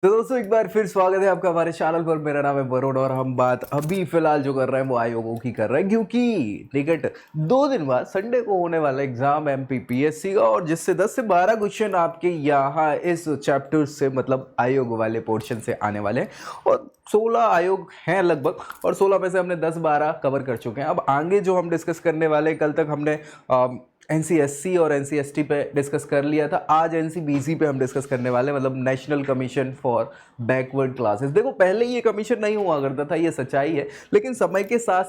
तो दोस्तों एक बार फिर स्वागत है आपका हमारे चैनल पर। मेरा नाम है वरुण और हम बात अभी फिलहाल जो कर रहे हैं वो आयोगों की कर रहे हैं, क्योंकि निकट 2 दिन बाद संडे को होने वाला एग्जाम एमपीपीएससी का, और जिससे 10 से 12 क्वेश्चन आपके यहाँ इस चैप्टर से मतलब आयोग वाले पोर्शन से आने वाले हैं। और 16 आयोग हैं लगभग, और 16 में से हमने 10-12 कवर कर चुके हैं। अब आगे जो हम डिस्कस करने वाले हैं, कल तक हमने एनसीएससी और एनसीएसटी पे डिस्कस कर लिया था, आज एनसीबीसी पे हम डिस्कस करने वाले हैं, मतलब national commission for backward classes. देखो पहले ये कमीशन नहीं हुआ करता था, ये सच्चाई है, लेकिन समय के साथ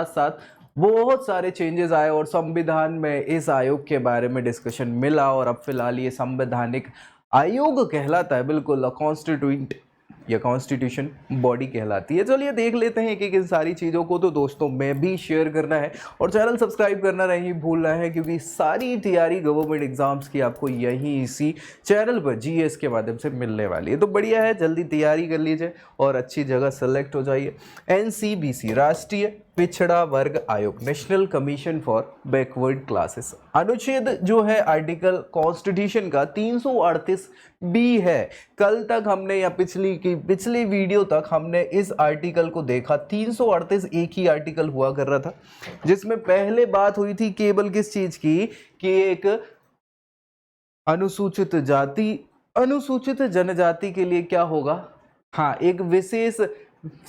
साथ बहुत सारे चेंजेस आए और संविधान में इस आयोग के बारे में डिस्कशन मिला, और अब फिलहाल ये संवैधानिक आयोग कहलाता है, बिल्कुल कॉन्स्टिट्यूंट या कॉन्स्टिट्यूशन बॉडी कहलाती है। चलिए देख लेते हैं एक इन सारी चीज़ों को। तो दोस्तों में भी शेयर करना है और चैनल सब्सक्राइब करना नहीं भूलना है, क्योंकि सारी तैयारी गवर्नमेंट एग्जाम्स की आपको यहीं इसी चैनल पर जीएस के माध्यम से मिलने वाली है। तो बढ़िया है, जल्दी तैयारी कर लीजिए और अच्छी जगह सेलेक्ट हो जाइए। एनसीबीसी राष्ट्रीय पिछड़ा वर्ग आयोग, national commission for backward classes, अनुच्छेद जो है आर्टिकल कॉन्स्टिट्यूशन का 338 बी है। कल तक हमने या पिछली वीडियो तक हमने इस आर्टिकल को देखा। 338 एक ही आर्टिकल हुआ कर रहा था, जिसमें पहले बात हुई थी केवल किस चीज की, कि एक अनुसूचित जाति अनुसूचित जनजाति के लिए क्या होगा, हाँ, एक विशेष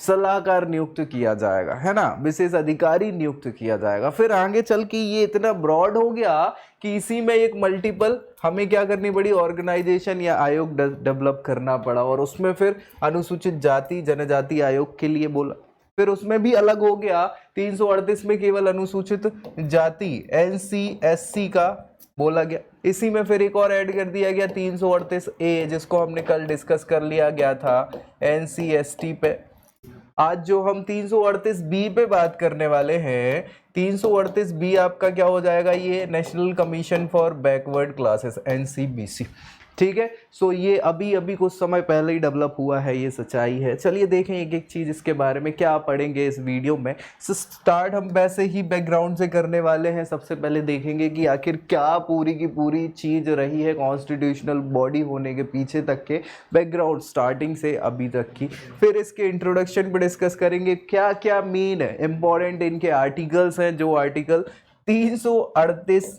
सलाहकार नियुक्त किया जाएगा, है ना, विशेष अधिकारी नियुक्त किया जाएगा। फिर आगे चल के ये इतना ब्रॉड हो गया कि इसी में एक मल्टीपल हमें क्या करनी पड़ी, ऑर्गेनाइजेशन या आयोग डेवलप करना पड़ा, और उसमें फिर अनुसूचित जाति जनजाति आयोग के लिए बोला। फिर उसमें भी अलग हो गया, 338 में केवल अनुसूचित जाति एनसीएससी का बोला गया। इसी में फिर एक और ऐड कर दिया गया 338 ए, जिसको हमने कल डिस्कस कर लिया गया था एनसीएसटी पे। आज जो हम 338 बी पे बात करने वाले हैं, 338 बी आपका क्या हो जाएगा, ये national commission for backward classes NCBC. ठीक है, सो ये अभी अभी कुछ समय पहले ही डेवलप हुआ है, ये सच्चाई है। चलिए देखें एक एक चीज़ इसके बारे में क्या पढ़ेंगे इस वीडियो में। स्टार्ट हम वैसे ही बैकग्राउंड से करने वाले हैं। सबसे पहले देखेंगे कि आखिर क्या पूरी की पूरी चीज़ रही है कॉन्स्टिट्यूशनल बॉडी होने के पीछे तक के बैकग्राउंड, स्टार्टिंग से अभी तक की। फिर इसके इंट्रोडक्शन पर डिस्कस करेंगे क्या क्या मेन इंपॉर्टेंट इनके आर्टिकल्स हैं, जो आर्टिकल 338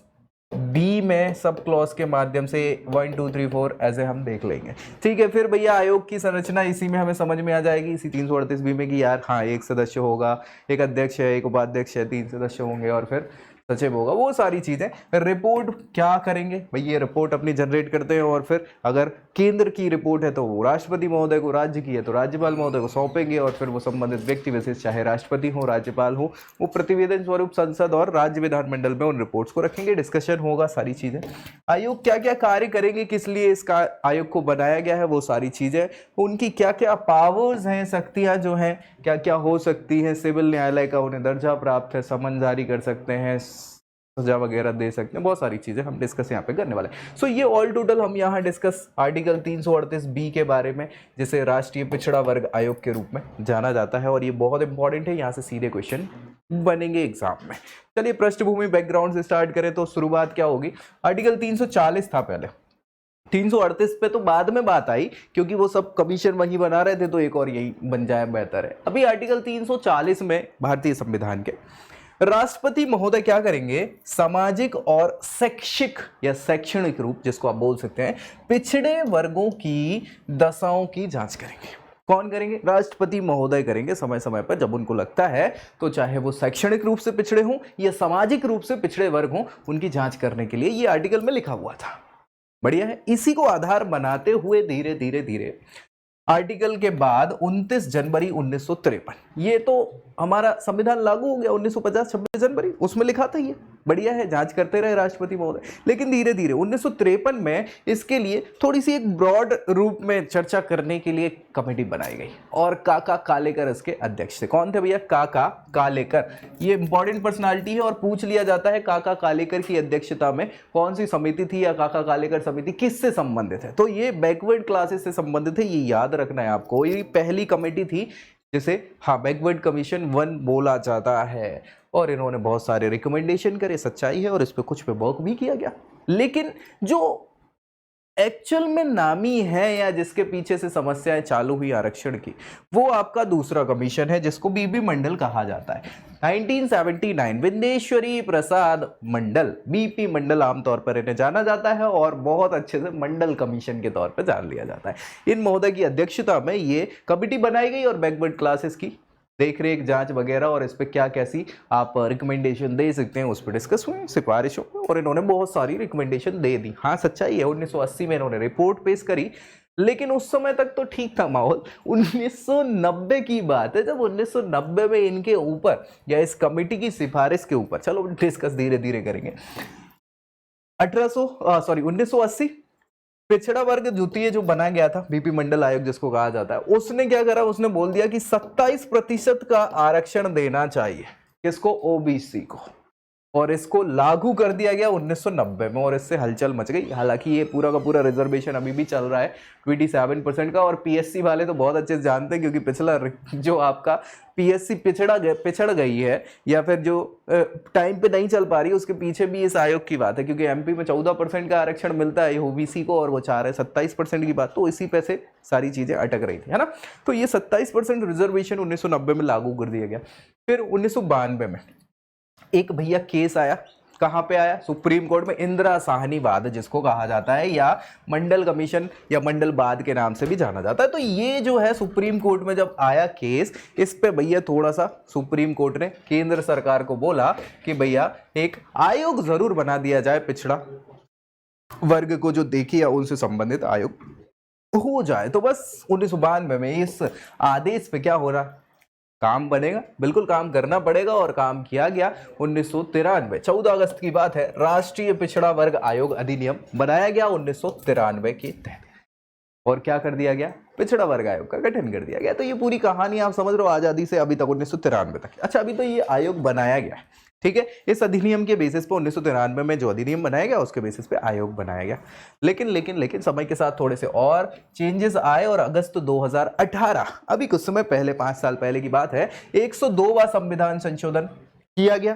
बी में सब क्लॉज के माध्यम से 1 2 3 4 ऐसे हम देख लेंगे। ठीक है, फिर भैया आयोग की संरचना इसी में हमें समझ में आ जाएगी, इसी 338 बी में, कि यार हाँ, एक सदस्य होगा, एक अध्यक्ष है, एक उपाध्यक्ष है, 3 सदस्य होंगे, और फिर सचिव होगा, वो सारी चीज़ें। रिपोर्ट क्या करेंगे भाई, ये रिपोर्ट अपनी जनरेट करते हैं, और फिर अगर केंद्र की रिपोर्ट है तो वो राष्ट्रपति महोदय को, राज्य की है तो राज्यपाल महोदय को सौंपेंगे, और फिर वो संबंधित व्यक्ति विशेष, चाहे राष्ट्रपति हो राज्यपाल हो, वो प्रतिवेदन स्वरूप संसद और राज्य विधानमंडल में उन रिपोर्ट्स को रखेंगे, डिस्कशन होगा, सारी चीज़ें। आयोग क्या क्या कार्य करेंगे, किस लिए इसका आयोग को बनाया गया है, वो सारी चीज़ें, उनकी क्या क्या पावर्स हैं, शक्तियाँ जो हैं क्या क्या हो सकती हैं, सिविल न्यायालय का उन्हें दर्जा प्राप्त है, समन जारी कर सकते हैं, सजा वगैरह दे सकते हैं, बहुत सारी चीज़ें हम डिस्कस यहाँ पे करने वाले हैं। सो ये ऑल टोटल हम यहाँ डिस्कस आर्टिकल 338 बी के बारे में, जिसे राष्ट्रीय पिछड़ा वर्ग आयोग के रूप में जाना जाता है, और ये बहुत इंपॉर्टेंट है, यहाँ से सीधे क्वेश्चन बनेंगे एग्जाम में। चलिए पृष्ठभूमि बैकग्राउंड से स्टार्ट करें तो शुरुआत क्या होगी, आर्टिकल 340 था पहले, 338 पे तो बाद में बात आई, क्योंकि वो सब कमीशन वही बना रहे थे, तो एक और यही बन जाए बेहतर है। अभी आर्टिकल 340 में भारतीय संविधान के राष्ट्रपति महोदय क्या करेंगे, सामाजिक और शैक्षिक या शैक्षणिक रूप, जिसको आप बोल सकते हैं, पिछड़े वर्गों की दशाओं की जांच करेंगे। कौन करेंगे, राष्ट्रपति महोदय करेंगे, समय समय पर जब उनको लगता है, तो चाहे वो शैक्षणिक रूप से पिछड़े हों या सामाजिक रूप से पिछड़े वर्ग हों, उनकी जांच करने के लिए ये आर्टिकल में लिखा हुआ था। बढ़िया है। इसी को आधार बनाते हुए धीरे धीरे धीरे आर्टिकल के बाद 29 जनवरी 1953, ये तो हमारा संविधान लागू हो गया 1950 26 जनवरी, उसमें लिखा था ये। बढ़िया है, जांच करते रहे राष्ट्रपति महोदय, लेकिन धीरे धीरे 1953 में इसके लिए थोड़ी सी एक ब्रॉड रूप में चर्चा करने के लिए कमेटी बनाई गई, और काका कालेकर इसके अध्यक्ष थे। कौन थे भैया, काका कालेकर। ये इंपॉर्टेंट पर्सनालिटी है, और पूछ लिया जाता है काका कालेकर की अध्यक्षता में कौन सी समिति थी, या काका कालेकर समिति किससे संबंधित है, तो ये बैकवर्ड क्लासेस से संबंधित है, ये याद रखना है आपको। ये पहली कमेटी थी जिसे हाँ बैकवर्ड कमीशन 1 बोला जाता है, और इन्होंने बहुत सारे रिकमेंडेशन करे, सच्चाई है, और इस पे कुछ पे वर्क भी किया गया। लेकिन जो एक्चुअल में नामी है या जिसके पीछे से समस्याएं चालू हुई आरक्षण की, वो आपका दूसरा कमीशन है जिसको बीपी मंडल कहा जाता है। 1979 विंदेश्वरी प्रसाद मंडल, बीपी मंडल आमतौर पर इन्हें जाना जाता है और बहुत अच्छे से मंडल कमीशन के तौर पर जान लिया जाता है। इन महोदय की अध्यक्षता में ये कमेटी बनाई गई और बैकवर्ड क्लासेस की देख रेख जांच वगैरह और इस पर क्या कैसी आप रिकमेंडेशन दे सकते हैं उस पर डिस्कस हुए सिफारिशों में, और इन्होंने बहुत सारी रिकमेंडेशन दे दी। हाँ सच्चाई है 1980 में इन्होंने रिपोर्ट पेश करी, लेकिन उस समय तक तो ठीक था माहौल। 1990 की बात है जब 1990 में इनके ऊपर या इस कमेटी की सिफारिश के ऊपर, चलो डिस्कस धीरे धीरे करेंगे। 1980 पिछड़ा वर्ग द्वितीय जो बना गया था बीपी मंडल आयोग जिसको कहा जाता है, उसने क्या करा, उसने बोल दिया कि 27% का आरक्षण देना चाहिए किसको, ओबीसी को, और इसको लागू कर दिया गया 1990 में और इससे हलचल मच गई। हालांकि ये पूरा का पूरा रिजर्वेशन अभी भी चल रहा है 27% का, और पीएससी वाले तो बहुत अच्छे से जानते हैं क्योंकि पिछला जो आपका पीएससी पिछड़ गई है या फिर जो टाइम पे नहीं चल पा रही है, उसके पीछे भी इस आयोग की बात है क्योंकि एमपी में 14% का आरक्षण मिलता है ओबीसी को और वो चाह रहे 27% की बात, तो इसी पे से सारी चीजें अटक रही थी, है ना। तो ये 27% रिजर्वेशन 1990 में लागू कर दिया गया। फिर 1992 में एक भैया केस आया, कहां पे आया, सुप्रीम कोर्ट में, इंदिरा साहनी वाद जिसको कहा जाता है या मंडल कमीशन या मंडल वाद के नाम से भी जाना जाता है। तो ये जो है सुप्रीम कोर्ट में जब आया केस, इस पे भैया थोड़ा सा सुप्रीम कोर्ट ने केंद्र सरकार को बोला कि भैया एक आयोग जरूर बना दिया जाए, पिछड़ा वर्ग को जो देखिए या उनसे संबंधित आयोग हो जाए। तो बस 1992 में इस आदेश पे क्या हो रहा, काम बनेगा, बिल्कुल काम करना पड़ेगा और काम किया गया। 1993 14 अगस्त की बात है, राष्ट्रीय पिछड़ा वर्ग आयोग अधिनियम बनाया गया 1993 के तहत, और क्या कर दिया गया, पिछड़ा वर्ग आयोग का गठन कर दिया गया। तो ये पूरी कहानी आप समझ रहे हो आजादी से अभी तक 1993 तक। अच्छा अभी तो ये आयोग बनाया गया, ठीक है, इस अधिनियम के बेसिस पे 1993 में जो अधिनियम बनाया गया उसके बेसिस पे आयोग बनाया गया। लेकिन समय के साथ थोड़े से और चेंजेस आए और अगस्त 2018, अभी कुछ समय पहले, 5 साल पहले की बात है, 102वां संविधान संशोधन किया गया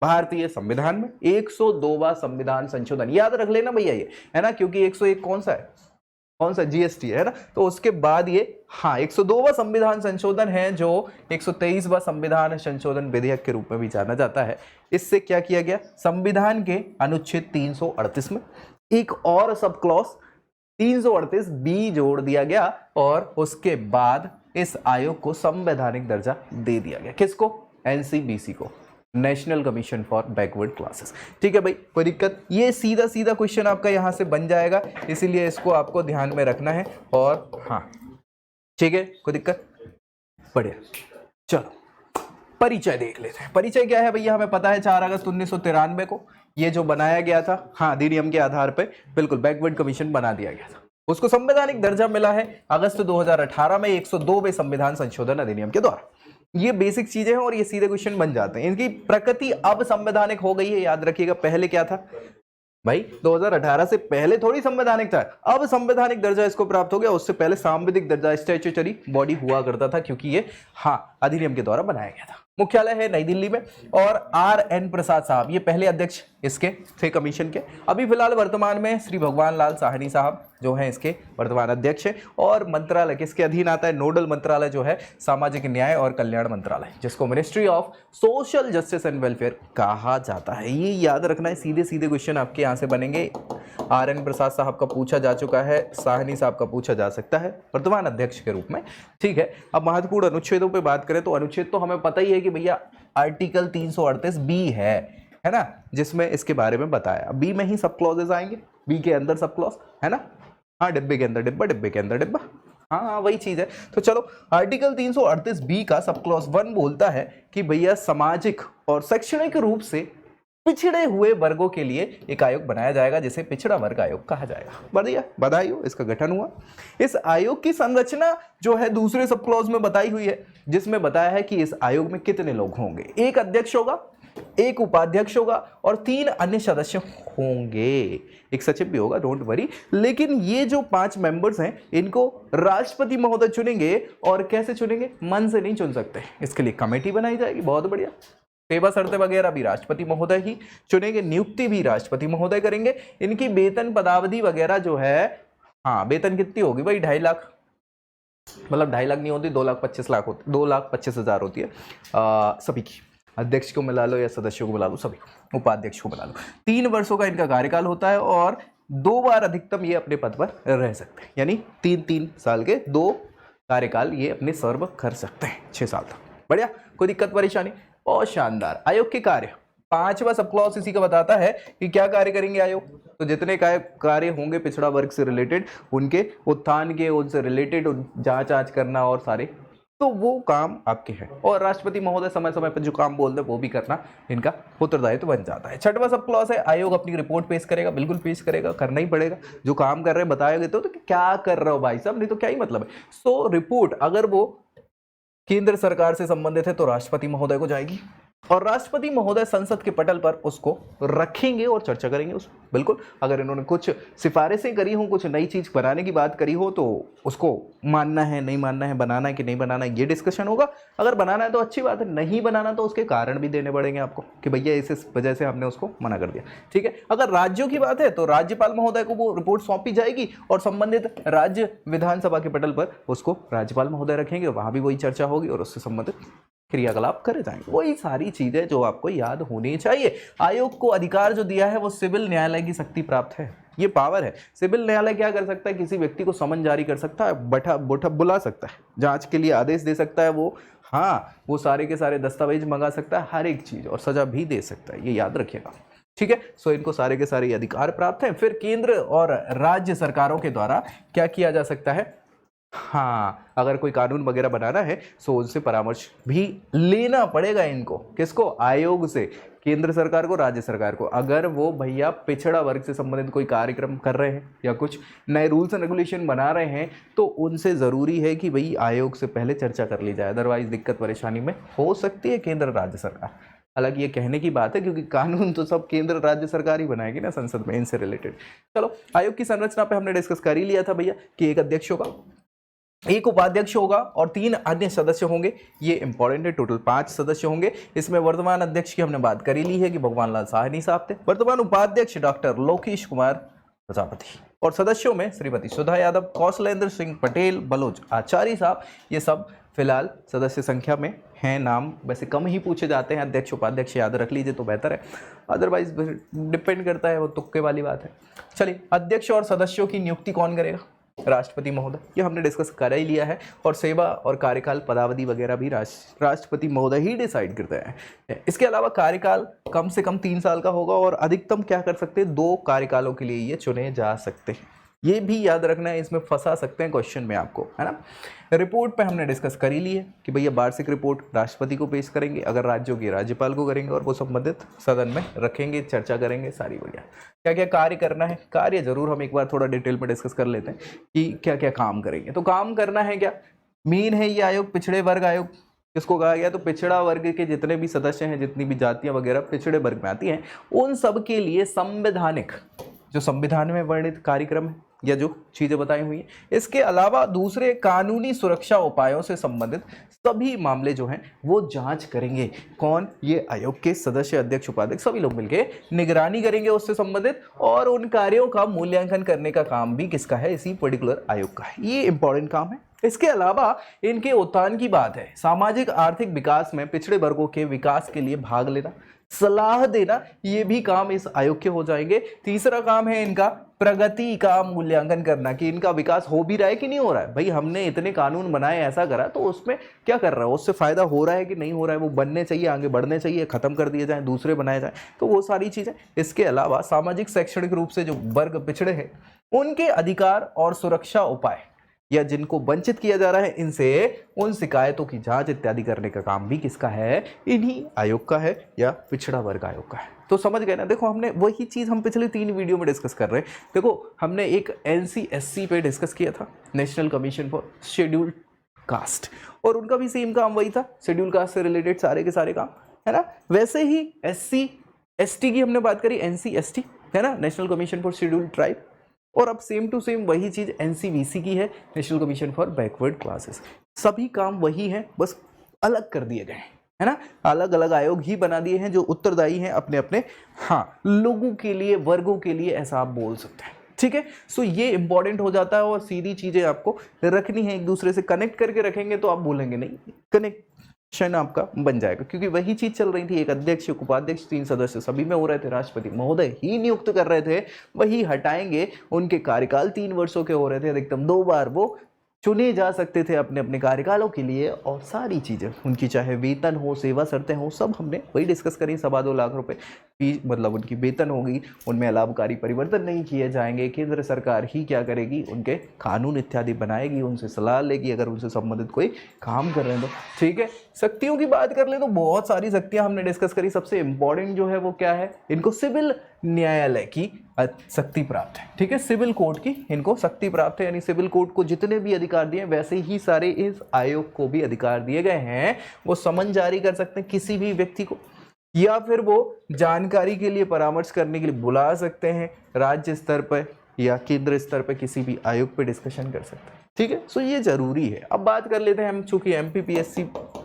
भारतीय संविधान में। 102वां संविधान संशोधन याद रख लेना भैया ये, है ना, क्योंकि 101 कौन सा जीएसटी है ना, तो उसके बाद ये, हाँ 102वां संविधान संशोधन है जो 123वां संविधान संशोधन विधेयक के रूप में भी जाना जाता है। इससे क्या किया गया, संविधान के अनुच्छेद 338 में एक और सब क्लॉज 338 बी जोड़ दिया गया और उसके बाद इस आयोग को संवैधानिक दर्जा दे दिया गया। किसको, एनसीबीसी को, national commission for backward classes. ठीक है भाई, कोई दिक्कत, ये सीधा सीधा क्वेश्चन आपका यहां से बन जाएगा, इसीलिए इसको आपको ध्यान में रखना है। और हाँ ठीक है, कोई दिक्कत, बढ़िया। चलो परिचय देख लेते हैं। परिचय क्या है भैया, हमें पता है 4 अगस्त 1993 को ये जो बनाया गया था, हाँ अधिनियम के आधार पर बिल्कुल बैकवर्ड कमीशन बना दिया गया था, उसको संवैधानिक दर्जा मिला है अगस्त 2018 में 102वें संविधान संशोधन अधिनियम के द्वारा। ये बेसिक चीजें हैं और ये सीधे क्वेश्चन बन जाते हैं। इनकी प्रकृति अब संवैधानिक हो गई है, याद रखिएगा। पहले क्या था भाई, 2018 से पहले थोड़ी संवैधानिक था, अब संवैधानिक दर्जा इसको प्राप्त हो गया। उससे पहले सांविधिक दर्जा, स्टैट्यूटरी बॉडी हुआ करता था, क्योंकि ये हाँ अधिनियम के द्वारा बनाया गया था। मुख्यालय है नई दिल्ली में और RN प्रसाद साहब ये पहले अध्यक्ष इसके थे कमीशन के। अभी फिलहाल वर्तमान में श्री भगवान लाल साहनी साहब जो हैं इसके वर्तमान अध्यक्ष है। और मंत्रालय किसके अधीन आता है, नोडल मंत्रालय जो है सामाजिक न्याय और कल्याण मंत्रालय, जिसको ministry of social justice and welfare कहा जाता है। ये याद रखना है, सीधे सीधे क्वेश्चन आपके यहाँ से बनेंगे। RN प्रसाद साहब का पूछा जा चुका है, साहनी साहब का पूछा जा सकता है वर्तमान अध्यक्ष के रूप में। ठीक है, अब महत्वपूर्ण अनुच्छेदों पर बात करें तो अनुच्छेद तो हमें पता ही है कि भैया आर्टिकल 338 बी है ना, जिसमें इसके बारे में बताया। बी में ही सब क्लॉजेज आएंगे, बी के अंदर सब क्लॉज, है ना, हाँ डिब्बे के अंदर डिब्बा, डिब्बे के अंदर डिब्बा, हाँ वही चीज है। तो चलो आर्टिकल 338 बी का सब क्लॉज 1 बोलता है कि भैया सामाजिक और शैक्षणिक रूप से पिछड़े हुए वर्गों के लिए एक आयोग बनाया जाएगा जिसे पिछड़ा वर्ग आयोग कहा जाएगा। बढ़िया, बधाई हो, इसका गठन हुआ। इस आयोग की संरचना जो है दूसरे सब क्लॉज में बताई हुई है, जिसमें बताया है कि इस आयोग में कितने लोग होंगे, एक अध्यक्ष होगा, एक उपाध्यक्ष होगा और 3 अन्य सदस्य होंगे, एक सचिव भी होगा, डोंट वरी। लेकिन ये जो 5 मेंबर्स हैं इनको राष्ट्रपति महोदय चुनेंगे, और कैसे चुनेंगे, मन से नहीं चुन सकते, इसके लिए कमेटी बनाई जाएगी। बहुत बढ़िया, सेवा शर्तें वगैरह भी राष्ट्रपति महोदय ही चुनेंगे, नियुक्ति भी राष्ट्रपति महोदय करेंगे। इनकी वेतन पदावधि वगैरह जो है, हाँ वेतन कितनी होगी भाई, 2.5 लाख, मतलब 2.5 लाख नहीं होती, 2,25,00,000 होती, 2,25,000 होती है सभी की। अध्यक्ष को मिला लो या सदस्यों को मिला लो, सभी को, उपाध्यक्ष को मिला लो। 3 वर्षों का इनका कार्यकाल होता है और 2 बार अधिकतम ये अपने पद पर रह सकते हैं, यानी 3-3 साल के 2 कार्यकाल ये अपने सर्व कर सकते हैं 6 साल तक। बढ़िया, कोई दिक्कत परेशानी? और शानदार। आयोग के कार्य, 5वां सब क्लॉज इसी का बताता है कि क्या कार्य करेंगे आयोग। तो जितने कार्य होंगे पिछड़ा वर्ग से रिलेटेड, उनके उत्थान के, उनसे रिलेटेड जांच करना और सारे, तो वो काम आपके हैं। और राष्ट्रपति महोदय समय समय पर जो काम बोलते हैं वो भी करना इनका उत्तरदायित्व बन जाता है। 6वां सब क्लॉज है, आयोग अपनी रिपोर्ट पेश करेगा, बिल्कुल पेश करेगा, करना ही पड़ेगा। जो काम कर रहे हैं बताया तो क्या कर रहे हो भाई साहब, नहीं तो क्या ही मतलब है। सो रिपोर्ट अगर वो केंद्र सरकार से संबंधित है तो राष्ट्रपति महोदय को जाएगी, और राष्ट्रपति महोदय संसद के पटल पर उसको रखेंगे और चर्चा करेंगे उस, बिल्कुल। अगर इन्होंने कुछ सिफारिशें करी हो, कुछ नई चीज बनाने की बात करी हो, तो उसको मानना है नहीं मानना है, बनाना है कि नहीं बनाना है, ये डिस्कशन होगा। अगर बनाना है तो अच्छी बात है, नहीं बनाना तो उसके कारण भी देने पड़ेंगे आपको कि भैया इस वजह से हमने उसको मना कर दिया, ठीक है। अगर राज्यों की बात है तो राज्यपाल महोदय को वो रिपोर्ट सौंपी जाएगी और संबंधित राज्य विधानसभा के पटल पर उसको राज्यपाल महोदय रखेंगे, वहां भी वही चर्चा होगी और उससे संबंधित क्रियाकलाप करे जाएंगे। वही सारी चीजें जो आपको याद होनी चाहिए। आयोग को अधिकार जो दिया है वो सिविल न्यायालय की शक्ति प्राप्त है, ये पावर है। सिविल न्यायालय क्या कर सकता है, किसी व्यक्ति को समन जारी कर सकता है, बुला सकता है, जांच के लिए आदेश दे सकता है, वो हाँ वो सारे के सारे दस्तावेज मंगा सकता है, हर एक चीज, और सजा भी दे सकता है, ये याद रखिएगा, ठीक है। सो इनको सारे के सारे अधिकार प्राप्त हैं। फिर केंद्र और राज्य सरकारों के द्वारा क्या किया जा सकता है, हाँ अगर कोई कानून वगैरह बनाना है तो उनसे परामर्श भी लेना पड़ेगा इनको। किसको? आयोग से, केंद्र सरकार को, राज्य सरकार को। अगर वो भैया पिछड़ा वर्ग से संबंधित कोई कार्यक्रम कर रहे हैं या कुछ नए रूल्स एंड रेगुलेशन बना रहे हैं तो उनसे ज़रूरी है कि भाई आयोग से पहले चर्चा कर ली जाए, अदरवाइज दिक्कत परेशानी में हो सकती है केंद्र राज्य सरकार। हालांकि ये कहने की बात है क्योंकि कानून तो सब केंद्र राज्य सरकार ही बनाएगी ना संसद में, इनसे रिलेटेड। चलो, आयोग की संरचना पे हमने डिस्कस कर ही लिया था भैया कि एक अध्यक्ष होगा, एक उपाध्यक्ष होगा और 3 अन्य सदस्य होंगे। ये इंपॉर्टेंट है, टोटल 5 सदस्य होंगे। इसमें वर्तमान अध्यक्ष की हमने बात कर ही ली है कि भगवान लाल साहनी साहब थे। वर्तमान उपाध्यक्ष डॉक्टर लोकेश कुमार प्रजापति, और सदस्यों में श्रीमती सुधा यादव, कौशलेंद्र सिंह पटेल, बलोच आचार्य साहब, ये सब फिलहाल सदस्य संख्या में हैं। नाम वैसे कम ही पूछे जाते हैं, अध्यक्ष उपाध्यक्ष याद रख लीजिए तो बेहतर है, अदरवाइज डिपेंड करता है, वो तुक्के वाली बात है। चलिए, अध्यक्ष और सदस्यों की नियुक्ति कौन करेगा? राष्ट्रपति महोदय, ये हमने डिस्कस कर ही लिया है। और सेवा और कार्यकाल पदावधि वगैरह भी राष्ट्रपति महोदय ही डिसाइड करते हैं। इसके अलावा कार्यकाल कम से कम 3 साल का होगा और अधिकतम क्या कर सकते हैं, 2 कार्यकालों के लिए ये चुने जा सकते हैं। ये भी याद रखना है, इसमें फंसा सकते हैं क्वेश्चन में आपको, है ना। रिपोर्ट पे हमने डिस्कस कर ही ली है कि भैया वार्षिक रिपोर्ट राष्ट्रपति को पेश करेंगे, अगर राज्यों की राज्यपाल को करेंगे और वो संबंधित सदन में रखेंगे, चर्चा करेंगे, सारी बढ़िया। क्या क्या कार्य करना है, कार्य जरूर हम एक बार थोड़ा डिटेल में डिस्कस कर लेते हैं कि क्या क्या काम करेंगे। तो काम करना है क्या, मेन है ये आयोग पिछड़े वर्ग आयोग। किसको कहा गया? तो पिछड़ा वर्ग के जितने भी सदस्य हैं, जितनी भी जातियां वगैरह पिछड़े वर्ग में आती हैं, उन सब के लिए संवैधानिक, जो संविधान में वर्णित कार्यक्रम है या जो चीजें बताई हुई हैं, इसके अलावा दूसरे कानूनी सुरक्षा उपायों से संबंधित सभी मामले जो हैं वो जांच करेंगे। कौन? ये आयोग के सदस्य, अध्यक्ष, उपाध्यक्ष सभी लोग मिलके निगरानी करेंगे उससे संबंधित, और उन कार्यों का मूल्यांकन करने का काम भी किसका है? इसी पर्टिकुलर आयोग का है। ये इंपॉर्टेंट काम है। इसके अलावा इनके उत्थान की बात है, सामाजिक आर्थिक विकास में पिछड़े वर्गों के विकास के लिए भाग लेना, सलाह देना, ये भी काम इस आयोग के हो जाएंगे। तीसरा काम है इनका प्रगति का मूल्यांकन करना कि इनका विकास हो भी रहा है कि नहीं हो रहा है। भाई हमने इतने कानून बनाए, ऐसा करा, तो उसमें क्या कर रहा है, उससे फायदा हो रहा है कि नहीं हो रहा है, वो बनने चाहिए, आगे बढ़ने चाहिए, खत्म कर दिए जाए, दूसरे बनाए जाए, तो वो सारी चीजें। इसके अलावा सामाजिक शैक्षणिक रूप से जो वर्ग पिछड़े हैं उनके अधिकार और सुरक्षा उपाय, या जिनको वंचित किया जा रहा है इनसे, उन शिकायतों की जांच इत्यादि करने का काम भी किसका है? इन्हीं आयोग का है या पिछड़ा वर्ग आयोग का है। तो समझ गए ना। देखो, हमने वही चीज हम पिछले 3 वीडियो में डिस्कस कर रहे हैं। देखो, हमने एक NCSC पे डिस्कस किया था, national commission for scheduled caste, और उनका भी सेम काम वही था, शेड्यूल कास्ट से रिलेटेड सारे के सारे काम, है ना। वैसे ही SC ST की हमने बात करी, NCST, है ना, national commission for scheduled tribe, और अब सेम टू सेम वही चीज NCVC की है, national commission for backward classes. सभी काम वही है, बस अलग कर दिए गए हैं, है ना, अलग अलग आयोग ही बना दिए हैं जो उत्तरदायी हैं अपने अपने हाँ लोगों के लिए, वर्गों के लिए, ऐसा आप बोल सकते हैं। ठीक है, सो ये इंपॉर्टेंट हो जाता है और सीधी चीजें आपको रखनी है, एक दूसरे से कनेक्ट करके रखेंगे तो आप बोलेंगे नहीं, कनेक्शन आपका बन जाएगा, क्योंकि वही चीज चल रही थी। एक अध्यक्ष, एक उपाध्यक्ष, 3 सदस्य सभी में हो रहे थे, राष्ट्रपति महोदय ही नियुक्त कर रहे थे, वही हटाएंगे, उनके कार्यकाल 3 वर्षों के हो रहे थे, अधिकतम 2 बार वो चुने जा सकते थे अपने अपने कार्यकालों के लिए, और सारी चीज़ें उनकी, चाहे वेतन हो, सेवा शर्तें हो, सब हमने वही डिस्कस करी। 2.25 लाख रुपए फीस मतलब उनकी वेतन होगी, उनमें लाभकारी परिवर्तन नहीं किए जाएंगे, केंद्र सरकार ही क्या करेगी, उनके कानून इत्यादि बनाएगी, उनसे सलाह लेगी अगर उनसे संबंधित कोई काम कर रहे हैं तो। ठीक है, शक्तियों की बात कर ले तो बहुत सारी शक्तियां हमने डिस्कस करी। सबसे इंपॉर्टेंट जो है वो क्या है, इनको सिविल न्यायालय की शक्ति प्राप्त है। ठीक है, सिविल कोर्ट की इनको शक्ति प्राप्त है, यानी सिविल कोर्ट को जितने भी अधिकार दिए वैसे ही सारे इस आयोग को भी अधिकार दिए गए हैं। वो समन जारी कर सकते हैं किसी भी व्यक्ति को, या फिर वो जानकारी के लिए, परामर्श करने के लिए बुला सकते हैं, राज्य स्तर पर या केंद्र स्तर पर किसी भी आयोग पे डिस्कशन कर सकते हैं। ठीक है, सो ये जरूरी है। अब बात कर लेते हैं हम, चूंकि एमपीपीएससी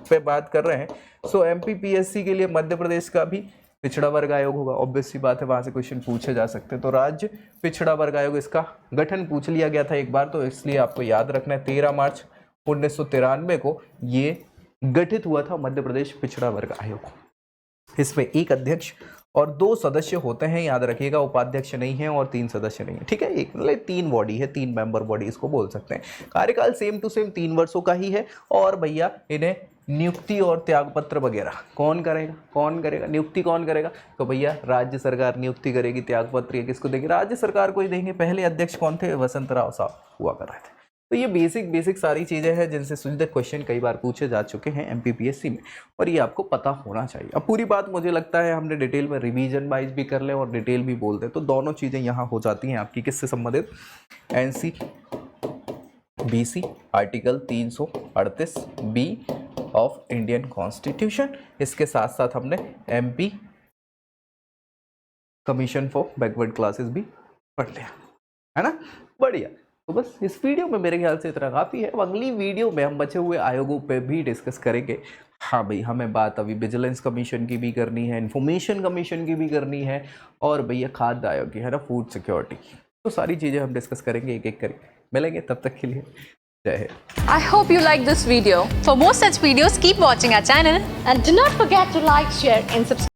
पे बात कर रहे हैं, सो एमपीपीएससी के लिए मध्य प्रदेश का भी पिछड़ा वर्ग आयोग होगा, ऑब्वियस सी बात है, वहां से क्वेश्चन पूछे जा सकते हैं। तो राज्य पिछड़ा वर्ग आयोग, इसका गठन पूछ लिया गया था एक बार, तो इसलिए आपको याद रखना है 13 मार्च 1993 को ये गठित हुआ था मध्य प्रदेश पिछड़ा वर्ग आयोग। इसमें 1 अध्यक्ष और 2 सदस्य होते हैं, याद रखिएगा, उपाध्यक्ष नहीं है और 3 सदस्य नहीं है। ठीक है, एक मतलब 3 बॉडी है, 3 मेंबर बॉडी इसको बोल सकते हैं। कार्यकाल सेम टू सेम 3 वर्षों का ही है। और भैया इन्हें नियुक्ति और त्यागपत्र वगैरह कौन करेगा, कौन करेगा नियुक्ति, कौन करेगा, तो भैया राज्य सरकार नियुक्ति करेगी। त्यागपत्र किसको देगी, राज्य सरकार को ही देंगे। पहले अध्यक्ष कौन थे, वसंतराव साहब हुआ कर रहे थे। तो ये बेसिक सारी चीज़ें हैं जिनसे संबंधित क्वेश्चन कई बार पूछे जा चुके हैं एमपीपीएससी में, और ये आपको पता होना चाहिए। अब पूरी बात मुझे लगता है हमने डिटेल में रिवीजन वाइज भी कर ले और डिटेल भी बोल दे, तो दोनों चीज़ें यहाँ हो जाती हैं आपकी किससे संबंधित, NCBC article 338 B of Indian constitution. इसके साथ साथ हमने MP commission for backward classes भी पढ़ लिया, है ना, बढ़िया। तो बस इस वीडियो में मेरे ख्याल से इतना काफ़ी है। अब अगली वीडियो में हम बचे हुए आयोगों पे भी डिस्कस करेंगे। हाँ भाई, हमें बात अभी विजिलेंस कमीशन की भी करनी है, इंफॉर्मेशन कमीशन की भी करनी है, और भैया खाद्य आयोग की, है ना, फूड सिक्योरिटी। तो सारी चीज़ें हम डिस्कस करेंगे एक एक करके। मिलेंगे, तब तक के लिए जय Hind. I hope you like this video. For more such videos, keep watching our channel And do not forget to like, share and subscribe.